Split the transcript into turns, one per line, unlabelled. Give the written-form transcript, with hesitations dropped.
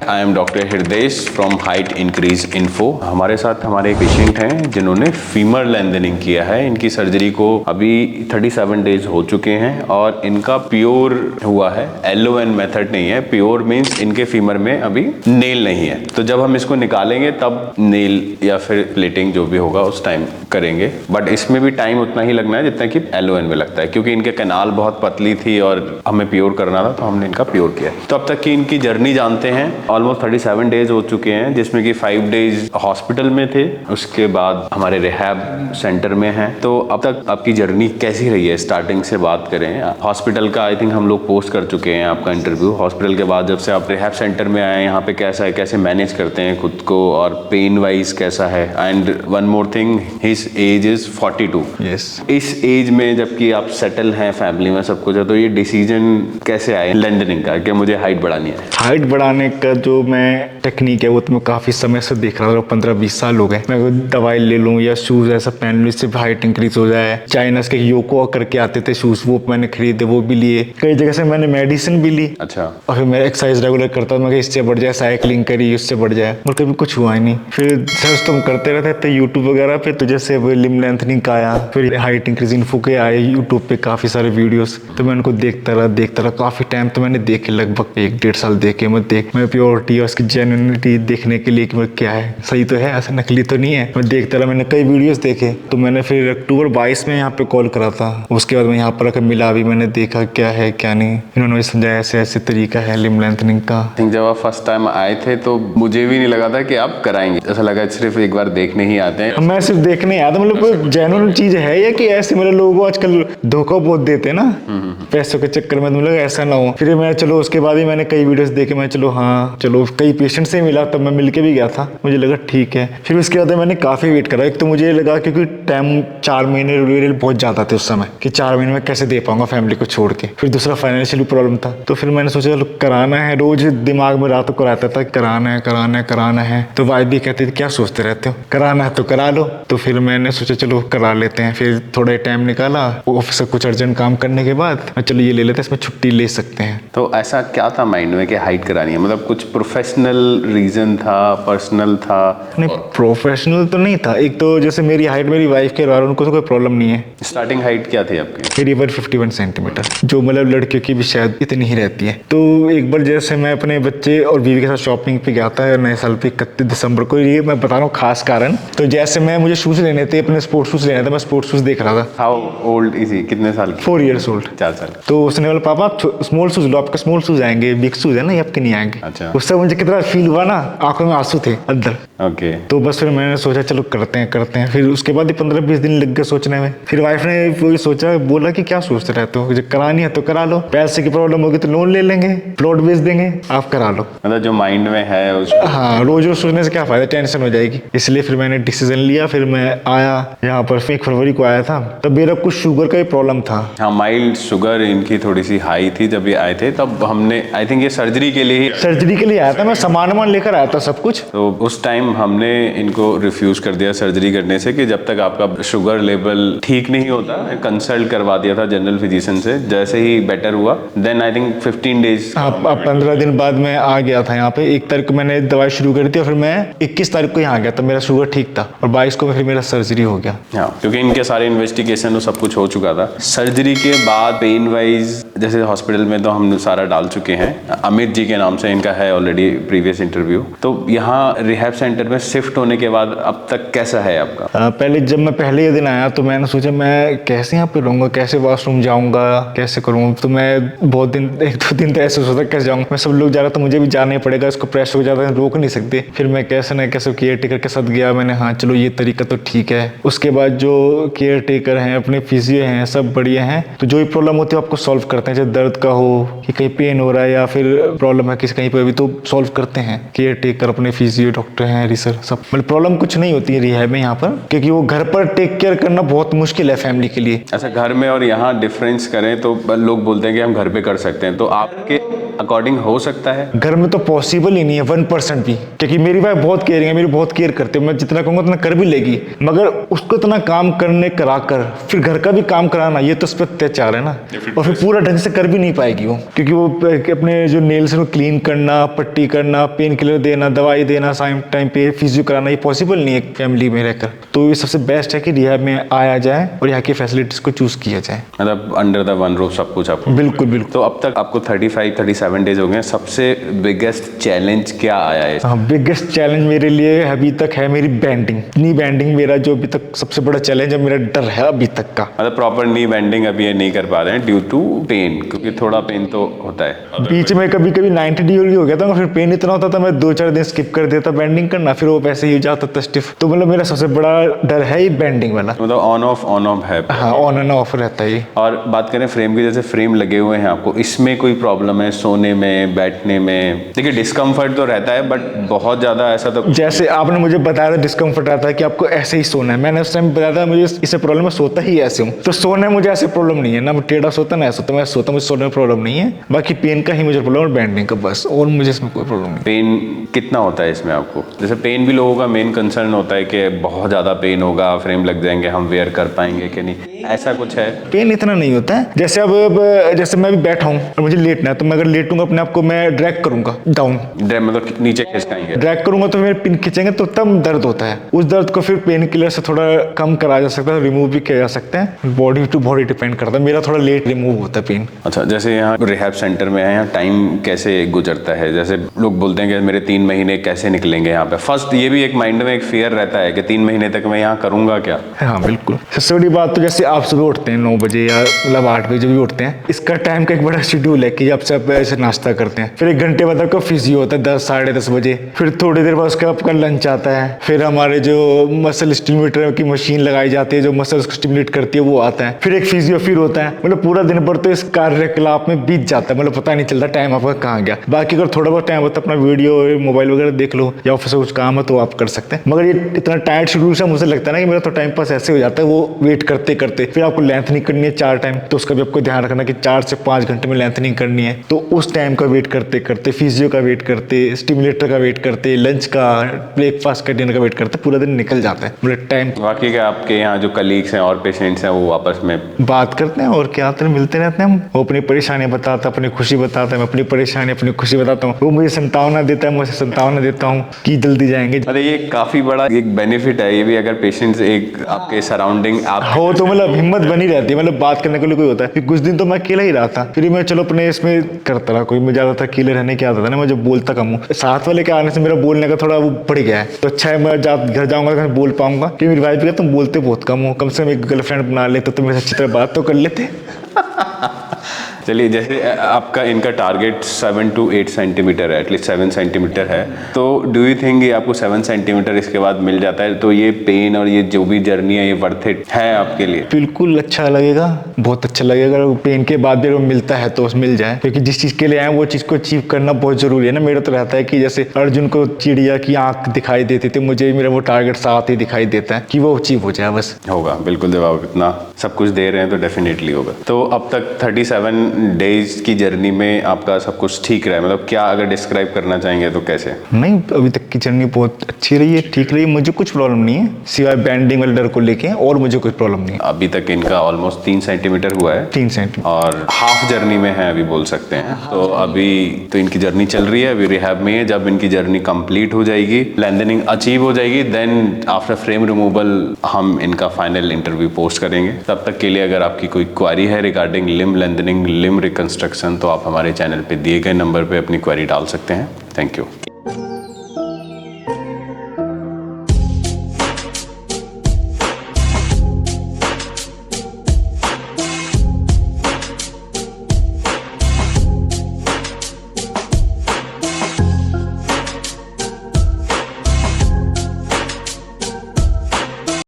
I am doctor Hirdesh from height increase info. हमारे साथ हमारे पेशेंट हैं जिन्होंने फीमर लेंथनिंग किया है। इनकी सर्जरी को अभी 37 डेज हो चुके हैं और इनका प्योर हुआ है, LON मेथड नहीं है। प्योर मीन्स इनके फीमर में अभी नेल नहीं है, तो जब हम इसको निकालेंगे तब नेल या फिर प्लेटिंग जो भी होगा उस टाइम करेंगे। बट इसमें भी टाइम उतना ही लगना है जितना कि LON में लगता है, क्योंकि इनके कैनाल बहुत पतली थी और हमें प्योर करना था, तो हमने इनका प्योर किया। तो अब तक की इनकी जर्नी जानते हैं। ऑलमोस्ट 37 डेज हो चुके हैं, जिसमें कि 5 डेज हॉस्पिटल में थे, उसके बाद हमारे रिहैब सेंटर में हैं। तो अब तक आपकी जर्नी कैसी रही है? स्टार्टिंग से बात करें, हॉस्पिटल का आई थिंक हम लोग पोस्ट कर चुके हैं आपका इंटरव्यू। हॉस्पिटल के बाद जब से आप रिहैब सेंटर में आए, यहाँ पे कैसा है, कैसे मैनेज करते हैं खुद को, और पेन वाइज कैसा है? And one more thing, his age is 42।
Yes.
इस एज में जबकि आप सेटल हैं, फैमिली में सब कुछ है, तो ये डिसीजन कैसे आए लेंथनिंग का कि मुझे हाइट बढ़ानी है?
हाइट बढ़ाने का जो मैं टेक्निक है वो तो मैं काफ़ी समय से देख रहा था। 15-20 साल हो गए। मैं कोई दवाई ले लूँ या शूज़ ऐसा पहन लूँ इससे हाइट इंक्रीज हो जाए। चाइना के योको करके आते थे शूज़, वो मैंने खरीदे, वो भी लिए। कई जगह से मैंने मेडिसिन भी ली।
अच्छा।
और फिर मैं एक्सरसाइज रेगुलर करता था, मैं इससे बढ़ जाए, साइकिलिंग करी उससे बढ़ जाए, और कभी कुछ हुआ ही नहीं। फिर सर्च तुम करते रहते थे यूट्यूब वगैरह पे, तो जैसे वो लिम्ब लेंथनिंग का आया, फिर हाइट इंक्रीज इन्फो के आए यूट्यूब पे काफ़ी सारे वीडियोस। तो मैं उनको देखता रहा काफ़ी टाइम। तो मैंने देखे, लगभग 1-1.5 साल देखे। मैं प्योरिटी और उसकी जेन्युइनिटी देखने के लिए कि मैं क्या है, सही तो है, ऐसा नकली तो नहीं है, मैं देखता रहा। मैंने कई वीडियोस देखे। तो मैंने फिर अक्टूबर 22 में यहाँ पे कॉल करा था। उसके बाद मैं यहाँ पर आकर मिला भी, मैंने देखा क्या है क्या नहीं। इन्होंने समझाया ऐसे ऐसे तरीका है लिम्ब लेंथनिंग का।
जब आप फर्स्ट टाइम आए थे तो मुझे भी नहीं लगा था कि आप कराएंगे। ऐसा लगा सिर्फ एक बार देखने ही आते हैं।
मैं सिर्फ देखने आया था, मतलब कोई जेन्युइन चीज है या कि ऐसे मतलब लोगों को आजकल धोखा बहुत देते हैं ना पैसों के चक्कर में, मतलब ऐसा ना हो। फिर मैं चलो उसके बाद ही मैंने कई वीडियोस देखे। मैं चलो कई पेशेंट से मिला, तब मैं मिलके भी गया था, मुझे लगा ठीक है। फिर उसके बाद मैंने काफी वेट करा। एक तो मुझे लगा क्योंकि टाइम 4 महीने बहुत ज्यादा थे उस समय, कि 4 महीने में कैसे दे पाऊंगा फैमिली को छोड़ के। फिर दूसरा फाइनेंशियल प्रॉब्लम था। तो फिर मैंने सोचा चलो कराना है। रोज दिमाग में रातों को रहता था कराना है। तो वाइफ भी कहती थी क्या सोचते रहते हो, कराना है तो करा लो। तो फिर मैंने सोचा चलो करा लेते हैं। फिर थोड़ा टाइम निकाला ऑफिस से, कुछ अर्जेंट काम करने के बाद चलो ये ले लेते हैं, इसमें छुट्टी ले सकते हैं।
तो ऐसा क्या था माइंड में कि हाइट करानी है? मतलब कुछ प्रोफेशनल रीजन था, पर्सनल था?
नहीं, प्रोफेशनल तो नहीं था। एक तो जैसे मेरी हाइट, मेरी वाइफ के बारे उनको तो कोई प्रॉब्लम नहीं है।
स्टार्टिंग हाइट क्या थी आपकी?
मेरी 151 सेंटीमीटर, जो मतलब लड़कियों की भी शायद इतनी ही रहती है। तो एक बार जैसे मैं अपने बच्चे और बीवी के साथ शॉपिंग पे गया था नए साल पे 31 दिसंबर को। ये मैं बता रहा हूँ खास कारण। तो जैसे मुझे शूज लेने थे, अपने स्पोर्ट्स शूज लेने थे, मैं स्पोर्ट्स शूज देख रहा था।
How old is he? कितने साल की?
4 years old।
4 साल।
तो उसने बोला पापा आप स्मॉल शूज लो, आपका स्मॉल शूज आएंगे, बिग शूज है ना ये आपके नहीं आएंगे।
अच्छा।
उससे मुझे कितना फील हुआ ना, आंखों में आंसू थे अंदर।
ओके।
तो बस फिर मैंने सोचा चलो करते हैं। फिर उसके बाद 15-20 दिन लग गए सोचने में। फिर वाइफ ने वही सोचा, बोला कि क्या सोचते रहते हो, करानी है तो करा लो, पैसे की प्रॉब्लम होगी तो लोन ले लेंगे, प्लॉट बेच देंगे, आप करा लो।
मतलब जो माइंड में है उसको।
हाँ, रोज सोचने से क्या फायदा, टेंशन हो जाएगी। इसलिए फिर मैंने डिसीजन लिया। फिर मैं आया यहाँ पर 1 फरवरी को आया था। तब मेरा कुछ शुगर का ही प्रॉब्लम था।
हाँ, माइल्ड शुगर इनकी थोड़ी सी हाई थी जब ये आए थे। तब हमने आई थिंक ये सर्जरी के लिए आया था। मैं सामान लेकर आया था सब कुछ। तो उस टाइम हमने इनको रिफ्यूज कर दिया सर्जरी करने से, कि जब तक आपका शुगर लेवल ठीक नहीं होता। कंसल्ट करवा दिया था जनरल फिजिशियन से। जैसे ही बेटर हुआ देन आई थिंक 15 डेज।
हाँ, 15 दिन बाद मैं आ गया था यहाँ पे। 1 तारीख को मैंने दवाई शुरू करी थी और फिर मैं 21 तारीख को यहाँ गया था। मेरा शुगर ठीक था और 22 को फिर मेरा सर्जरी हो गया।
हाँ, क्योंकि इनके सारे इन्वेस्टिगेशन और सब कुछ हो चुका था। सर्जरी के बाद पेन वाइज जैसे हॉस्पिटल में तो हम सारा डाल चुके हैं। अमित जी के नाम से इनका है ऑलरेडी प्रीवियस इंटरव्यू। तो यहाँ रिहैब सेंटर में शिफ्ट होने के बाद अब तक कैसा है आपका?
पहले जब मैं पहले दिन आया तो मैंने सोचा मैं कैसे यहाँ पे रहूँगा, कैसे वॉशरूम जाऊँगा, कैसे करूँ। तो मैं बहुत दिन, 1-2 दिन तो ऐसे सोचा कैसे जाऊँगा। मैं सब लोग जा रहा तो मुझे भी जाना ही पड़ेगा, इसको प्रेशर हो जाता है, रोक नहीं सकते। फिर मैं कैसे न कैसे केयर टेकर के साथ गया। मैंने हाँ चलो ये तरीका तो ठीक है। उसके बाद जो केयर टेकर हैं, अपने फिजियो हैं, सब बढ़िया हैं। तो जो भी प्रॉब्लम होती है आपको सॉल्व करते हैं, चाहे दर्द का हो कि कहीं पेन हो रहा है या फिर प्रॉब्लम है किसी कहीं पर भी, तो सॉल्व करते हैं। केयर टेकर अपने फिजियो डॉक्टर हैं, सारी सर सब, मतलब प्रॉब्लम कुछ नहीं होती है रिहैब में यहाँ पर, क्योंकि वो घर पर टेक केयर करना बहुत मुश्किल है फैमिली के लिए।
अच्छा, घर में और यहाँ डिफरेंस करें तो लोग बोलते हैं कि हम घर पे कर सकते हैं, तो आपके अकॉर्डिंग हो सकता है?
घर में तो पॉसिबल ही नहीं है 1% भी, क्योंकि मेरी वाइफ बहुत केयरिंग है, मेरी बहुत केयर करते हैं, मैं जितना कहूँगा उतना कर भी लेगी, मगर उसको इतना काम करने कराकर फिर घर का भी काम कराना, ये तो उस पर अत्याचार है ना, और फिर पूरा ढंग से कर भी नहीं पाएगी वो, क्योंकि वो अपने जो नेल्स को क्लीन करना, पट्टी करना, पेन किलर देना, दवाई देना, टाइम पे फिजियो कराना, ये पॉसिबल नहीं है फैमिली में रहकर। तो ये सबसे बेस्ट है कि रिहैब में आया जाए और यहाँ की फैसिलिटीज को चूज किया जाए,
मतलब अंडर द वन रूफ सब कुछ आपको।
बिल्कुल बिल्कुल।
तो अब तक आपको 35-37 डेज हो गए, सबसे बिगेस्ट चैलेंज क्या आया है?
हाँ, बिगेस्ट चैलेंज मेरे लिए अभी तक है मेरी बैंडिंग, नी बैंडिंग, मेरा जो अभी तक सबसे बड़ा चैलेंज है, मेरा डर है अभी तक का।
मतलब प्रॉपर नी बैंडिंग अभी ये नहीं कर पा रहे हैं ड्यू टू पेन, क्योंकि थोड़ा पेन तो होता है।
बीच में कभी कभी 90 डिग्री हो गया था, फिर पेन इतना होता था, मैं 2-4 दिन स्किप कर देता बैंडिंग करना, फिर वो वैसे ही हो जाता था स्टिफ। तो मतलब मेरा सबसे बड़ा डर है ये बैंडिंग वाला।
मतलब ऑन ऑफ है।
हाँ, ऑन एंड ऑफ रहता है ये।
और बात करें फ्रेम की, जैसे फ्रेम लगे हुए हैं आपको, इसमें कोई प्रॉब्लम है सोने में, बैठने में? देखिए डिस्कम्फर्ट तो रहता है, बट बहुत ज्यादा ऐसा तो,
जैसे आपने मुझे बताया था डिस्कम्फर्ट आता है कि आपको ऐसे ही सोना है, मैंने उस टाइम बताया था मुझे इससे प्रॉब्लम है, सोता ही ऐसे हूँ, तो सोने में मुझे ऐसे प्रॉब्लम नहीं है ना, मैं टेढ़ा सोता ना ऐसा, तो मैं सोता, मुझे सोने में प्रॉब्लम नहीं है, बाकी पेन का ही मुझे प्रॉब्लम है, बैंडिंग का बस, और मुझे इसमें कोई प्रॉब्लम नहीं।
पेन कितना होता है इसमें आपको? जैसे पेन भी लोगों का मेन कंसर्न होता है कि बहुत ज्यादा पेन होगा, फ्रेम लग जाएंगे, हम वेयर कर पाएंगे कि नहीं, ऐसा कुछ है?
पेन इतना नहीं होता है, जैसे अब जैसे मैं भी बैठा हूँ और मुझे लेटना है, तो मैं अगर लेटूंगा अपने आप को, मैं ड्रैग करूंगा डाउन,
मतलब नीचे खिसकाएंगे,
ड्रैग करूंगा तो मेरे पिन खींचेंगे तो तब दर्द होता है, उस दर्द को फिर पेन किलर से थोड़ा कम करा जा सकता है, रिमूव भी किया जा सकता है, बॉडी टू बॉडी डिपेंड करता है, मेरा थोड़ा लेट रिमूव होता है पेन।
अच्छा, जैसे यहाँ रिहैब सेंटर में है, यहाँ टाइम कैसे गुजरता है? जैसे लोग बोलते हैं कि मेरे 3 महीने कैसे निकलेंगे यहाँ पे, फर्स्ट ये भी एक माइंड में एक फियर रहता है कि 3 महीने तक मैं यहाँ करूंगा क्या?
हाँ बिल्कुल, सबसे बड़ी बात तो जैसे आप सुबह उठते हैं 9 बजे या मतलब 8 बजे भी उठते हैं, इसका टाइम का एक बड़ा शेड्यूल है कि जब से आप ऐसे नाश्ता करते हैं, फिर 1 घंटे बाद आपका फिजियो होता है 10-10:30 बजे, फिर थोड़ी देर बाद उसका आपका लंच आता है, फिर हमारे जो मसल स्टिमुलेटर की मशीन लगाई जाती है जो मसल्स को स्टिमुलेट करती है वो आता है, फिर एक फिजियो फिर होता है, मतलब पूरा दिन भर तो इस कार्यकलाप में बीत जाता है, मतलब पता नहीं चलता टाइम आपका कहाँ गया। बाकी अगर थोड़ा बहुत टाइम होता है अपना वीडियो मोबाइल वगैरह देख लो या ऑफिस में कुछ काम है तो आप कर सकते हैं, मगर ये इतना टाइट शेड्यूल से मुझे लगता है ना कि मेरा तो टाइम पास ऐसे हो जाता है, वो वेट करते करते, फिर आपको लेंथनिंग करनी है 4 टाइम, तो उसका भी आपको ध्यान रखना कि 4 से 5 घंटे में लेंथनिंग करनी है, तो उस टाइम का वेट करते करते, फिजियो का वेट करते, स्टिमुलेटर का वेट करते, लंच का, ब्रेकफास्ट का, डिनर का वेट करते पूरा दिन निकल जाता है, मतलब टाइम।
बाकी क्या आपके यहाँ जो कलीग्स हैं और पेशेंट्स हैं वो आपस में
बात करते हैं और क्या, तो मिलते रहते हैं हम, वो अपनी परेशानियां बताता है, अपनी खुशी बताता है, मैं अपनी परेशानी अपनी खुशी बताता हूँ, वो मुझे संतावना देता है, मुझे संतावना देता हूँ कि जल्दी जाएंगे।
अरे ये काफी बड़ा एक बेनिफिट है ये भी, अगर पेशेंट्स एक आपके सराउंडिंग आप
हो तो मतलब हिम्मत बनी रहती है, मतलब बात करने के लिए कोई होता है। कुछ दिन तो मैं अकेला ही रहा था, फिर मैं चलो अपने इसमें करता रहा, कोई मैं ज्यादातर अकेले रहने की आदत है ना, मैं जो बोलता कम हूँ, साथ वाले के आने से मेरा बोलने का थोड़ा वो बढ़ गया है, तो अच्छा है मैं घर जाऊंगा तो बोल पाऊंगा, कि मेरी वाइफ भी तुम बोलते बहुत कम हो, कम से कम एक गर्लफ्रेंड बना लेते तो मेरे अच्छी तरह बात तो कर लेते।
चलिए, जैसे आपका इनका टारगेट 7 to 8 सेंटीमीटर है, एटलीस्ट 7 सेंटीमीटर है, तो डू यू थिंक ये आपको 7 सेंटीमीटर इसके बाद मिल जाता है तो ये पेन और ये जो भी जर्नी है ये वर्थ इट है आपके लिए? बिल्कुल
अच्छा लगेगा, बहुत अच्छा लगेगा, अगर पेन के बाद भी अगर मिलता है तो मिल जाए, क्योंकि जिस चीज के लिए आए वो चीज को अचीव करना बहुत जरूरी है ना। मेरा तो रहता है कि जैसे अर्जुन को चिड़िया की आंख दिखाई देती थी, मुझे मेरा वो टारगेट साथ ही दिखाई देता है कि वो अचीव हो जाए, बस
होगा। बिल्कुल, जब आप इतना सब कुछ दे रहे हैं तो डेफिनेटली होगा। तो अब तक 37 डेज की जर्नी में आपका सब कुछ ठीक रहा है, मतलब क्या अगर डिस्क्राइब करना चाहेंगे तो कैसे?
नहीं, अभी तक की जर्नी बहुत अच्छी रही है, ठीक रही है, मुझे कुछ प्रॉब्लम नहीं है सिवाय बैंडिंग वाले डर को लेके, और मुझे कोई प्रॉब्लम नहीं है।
अभी तक इनका ऑलमोस्ट 3 सेंटीमीटर हुआ है,
3 सेंटीमीटर,
और हाफ जर्नी में है अभी बोल सकते हैं। तो अभी तो इनकी जर्नी चल रही है, अभी रिहैब में है। जब इनकी जर्नी कंप्लीट हो जाएगी, लेंथनिंग अचीव हो जाएगी, देन आफ्टर फ्रेम रिमूवल हम इनका फाइनल इंटरव्यू पोस्ट करेंगे। तब तक के लिए अगर आपकी कोई क्वेरी है regarding limb lengthening, limb reconstruction, तो आप हमारे चैनल पे दिए गए नंबर पे अपनी क्वेरी डाल सकते हैं। Thank you.